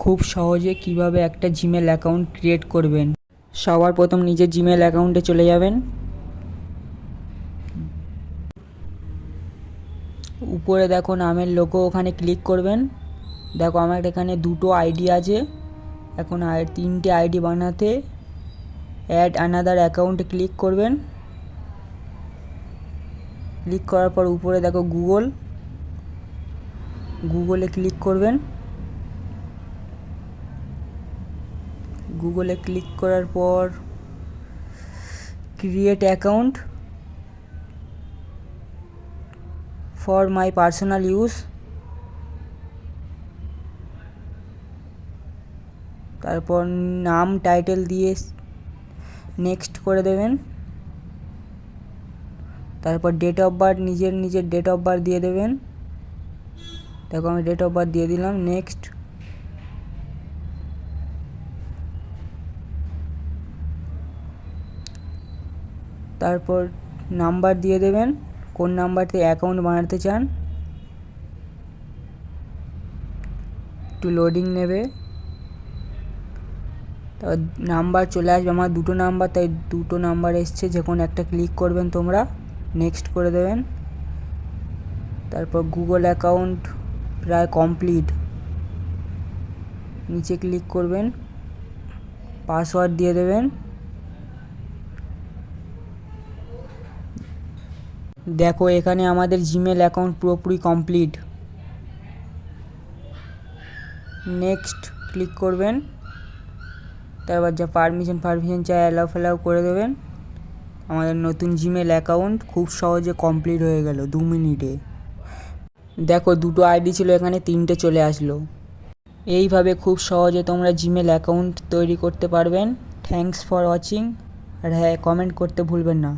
খুব সহজে কিভাবে একটা জিমেল অ্যাকাউন্ট ক্রিয়েট করবেন। সবার প্রথম নিজের জিমেল অ্যাকাউন্টে চলে যাবেন। উপরে দেখো নামের লোগো, ওখানে ক্লিক করবেন। দেখো আমার এখানে দুটো আইডি আছে, এখন আর তিনটে আইডি বানাতে অ্যাড আনাদার অ্যাকাউন্টে ক্লিক করবেন। ক্লিক করার পর উপরে দেখো গুগলে ক্লিক করবেন। গুগলে ক্লিক করার পর create account for my personal use, তারপর নাম টাইটেল দিয়ে নেক্সট করে দেবেন। তারপর ডেট অফ বার্থ নিজের ডেট অফ বার্থ দিয়ে দেবেন। দেখো আমি ডেট অফ বার্থ দিয়ে দিলাম, নেক্সট। তারপর নাম্বার দিয়ে দেবেন, কোন নাম্বার থেকে অ্যাকাউন্ট বানাতে চান। একটু লোডিং নেবে, তারপর নাম্বার চলে আসবে। আমার দুটো নাম্বার, তাই দুটো নাম্বার এসছে, যে কোনো একটা ক্লিক করবেন তোমরা, নেক্সট করে দেবেন। তারপর গুগল অ্যাকাউন্ট প্রায় কমপ্লিট, নিচে ক্লিক করবেন, পাসওয়ার্ড দিয়ে দেবেন। দেখো এখানে আমাদের জিমেল অ্যাকাউন্ট পুরোপুরি কমপ্লিট। নেক্সট ক্লিক করবেন, তারপর যা পারমিশন চাই অ্যালাউ করে দেবেন। আমাদের নতুন জিমেল অ্যাকাউন্ট খুব সহজে কমপ্লিট হয়ে গেল 2 মিনিটে। দেখো দুটো আইডি ছিল, এখানে তিনটে চলে আসলো। এইভাবে খুব সহজে তোমরা জিমেল অ্যাকাউন্ট তৈরি করতে পারবেন। Thanks for watching. আর হ্যাঁ, কমেন্ট করতে ভুলবেন না।